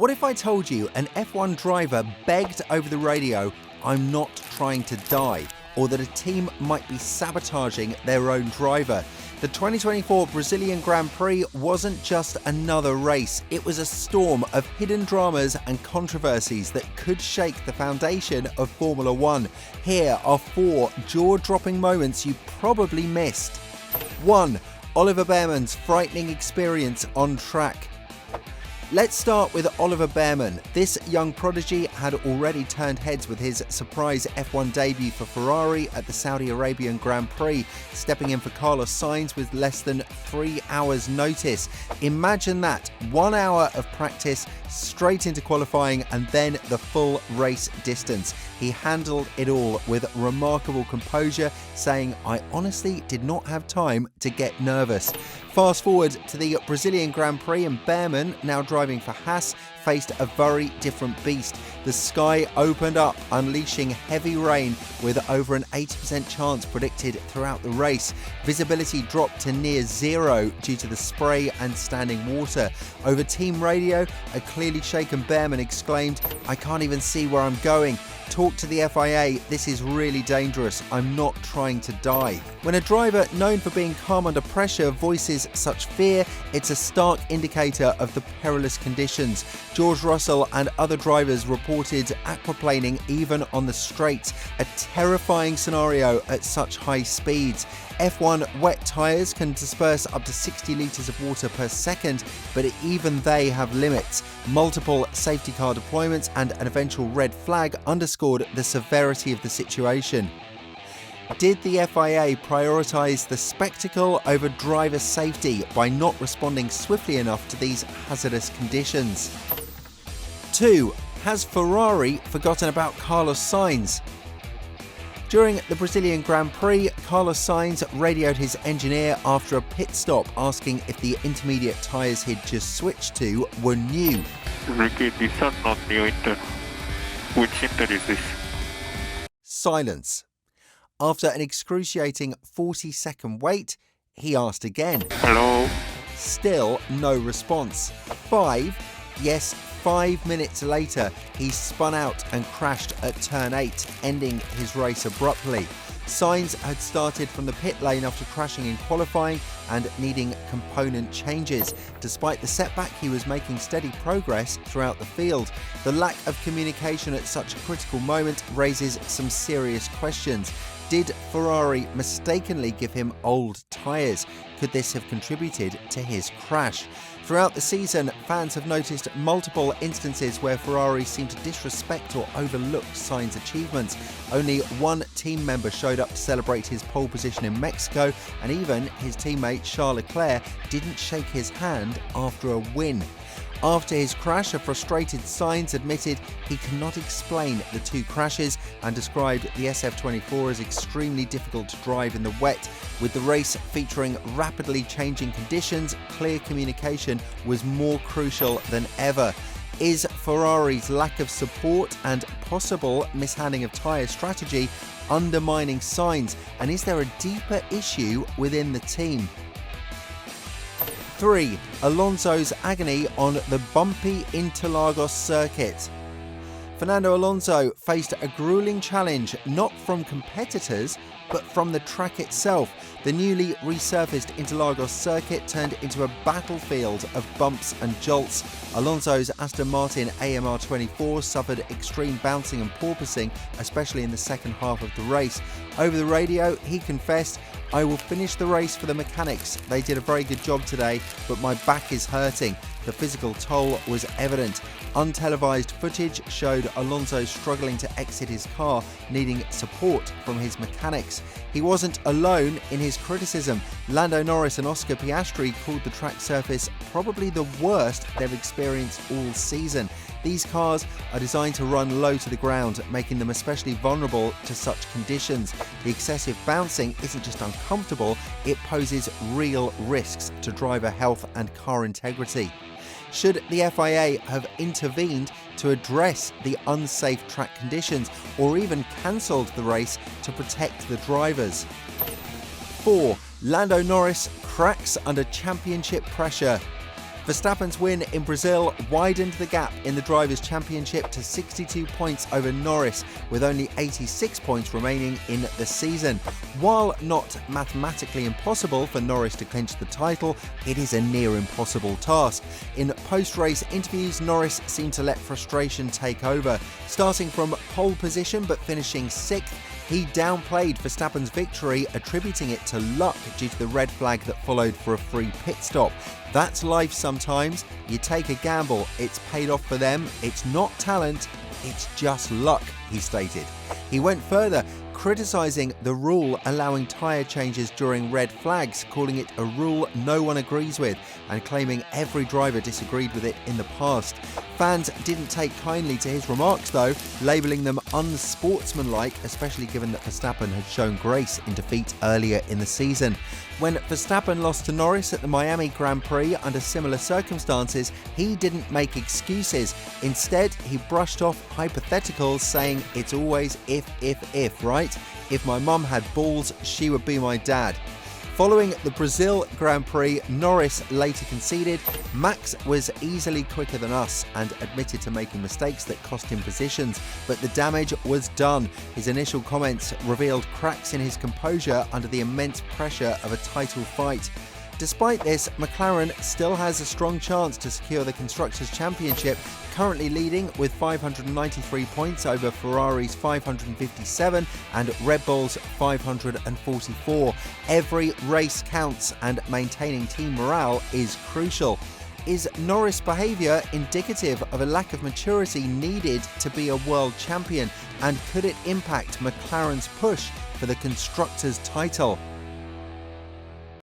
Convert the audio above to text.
What if I told you an F1 driver begged over the radio, "I'm not trying to die," or that a team might be sabotaging their own driver? The 2024 Brazilian Grand Prix wasn't just another race, it was a storm of hidden dramas and controversies that could shake the foundation of Formula One. Here are 4 jaw-dropping moments you probably missed. 1. Oliver Bearman's frightening experience on track. Let's start with Oliver Bearman. This young prodigy had already turned heads with his surprise F1 debut for Ferrari at the Saudi Arabian Grand Prix, stepping in for Carlos Sainz with less than 3 hours notice. Imagine that, 1 hour of practice, straight into qualifying and then the full race distance. He handled it all with remarkable composure, saying, "I honestly did not have time to get nervous." Fast forward to the Brazilian Grand Prix and Bearman, now driving for Haas, faced a very different beast. The sky opened up, unleashing heavy rain with over an 80% chance predicted throughout the race. Visibility dropped to near zero due to the spray and standing water. Over team radio, a clearly shaken Bearman exclaimed, "I can't even see where I'm going. Talk to the FIA, this is really dangerous. I'm not trying to die." When a driver known for being calm under pressure voices such fear, it's a stark indicator of the perilous conditions. George Russell and other drivers reported aquaplaning even on the straights, a terrifying scenario at such high speeds. F1 wet tyres can disperse up to 60 litres of water per second, but even they have limits. Multiple safety car deployments and an eventual red flag underscored the severity of the situation. Did the FIA prioritise the spectacle over driver safety by not responding swiftly enough to these hazardous conditions? 2. Has Ferrari forgotten about Carlos Sainz? During the Brazilian Grand Prix, Carlos Sainz radioed his engineer after a pit stop asking if the intermediate tyres he'd just switched to were new. Silence. After an excruciating 40-second wait, he asked again. Hello? Still no response. 5. Yes, 5 minutes later, he spun out and crashed at turn 8, ending his race abruptly. Sainz had started from the pit lane after crashing in qualifying and needing component changes. Despite the setback, he was making steady progress throughout the field. The lack of communication at such a critical moment raises some serious questions. Did Ferrari mistakenly give him old tyres? Could this have contributed to his crash? Throughout the season, fans have noticed multiple instances where Ferrari seemed to disrespect or overlook Sainz's achievements. Only one team member showed up to celebrate his pole position in Mexico, and even his teammate Charles Leclerc didn't shake his hand after a win. After his crash, a frustrated Sainz admitted he cannot explain the 2 crashes and described the SF24 as extremely difficult to drive in the wet. With the race featuring rapidly changing conditions, clear communication was more crucial than ever. Is Ferrari's lack of support and possible mishandling of tyre strategy undermining Sainz? And is there a deeper issue within the team? 3. Alonso's agony on the bumpy Interlagos circuit. Fernando Alonso faced a grueling challenge not from competitors but from the track itself. The newly resurfaced Interlagos circuit turned into a battlefield of bumps and jolts. Alonso's Aston Martin AMR 24 suffered extreme bouncing and porpoising, especially in the second half of the race. Over the radio, he confessed, "I will finish the race for the mechanics. They did a very good job today, but my back is hurting." The physical toll was evident. Untelevised footage showed Alonso struggling to exit his car, needing support from his mechanics. He wasn't alone in his criticism. Lando Norris and Oscar Piastri called the track surface probably the worst they've experienced all season. These cars are designed to run low to the ground, making them especially vulnerable to such conditions. The excessive bouncing isn't just uncomfortable, it poses real risks to driver health and car integrity. Should the FIA have intervened to address the unsafe track conditions or even cancelled the race to protect the drivers? 4. Lando Norris cracks under championship pressure. Verstappen's win in Brazil widened the gap in the Drivers' Championship to 62 points over Norris, with only 86 points remaining in the season. While not mathematically impossible for Norris to clinch the title, it is a near impossible task. In post-race interviews, Norris seemed to let frustration take over. Starting from pole position but finishing 6th, he downplayed Verstappen's victory, attributing it to luck due to the red flag that followed for a free pit stop. That's life sometimes. You take a gamble, it's paid off for them. It's not talent, it's just luck, he stated. He went further, criticising the rule allowing tyre changes during red flags, calling it a rule no one agrees with, and claiming every driver disagreed with it in the past. Fans didn't take kindly to his remarks though, labelling them unsportsmanlike, especially given that Verstappen had shown grace in defeat earlier in the season. When Verstappen lost to Norris at the Miami Grand Prix under similar circumstances, he didn't make excuses. Instead, he brushed off hypotheticals, saying it's always if, right? If my mum had balls, she would be my dad. Following the Brazil Grand Prix, Norris later conceded, "Max was easily quicker than us," and admitted to making mistakes that cost him positions, but the damage was done. His initial comments revealed cracks in his composure under the immense pressure of a title fight. Despite this, McLaren still has a strong chance to secure the Constructors' Championship, currently leading with 593 points over Ferrari's 557 and Red Bull's 544. Every race counts, and maintaining team morale is crucial. Is Norris' behaviour indicative of a lack of maturity needed to be a world champion, and could it impact McLaren's push for the Constructors' title?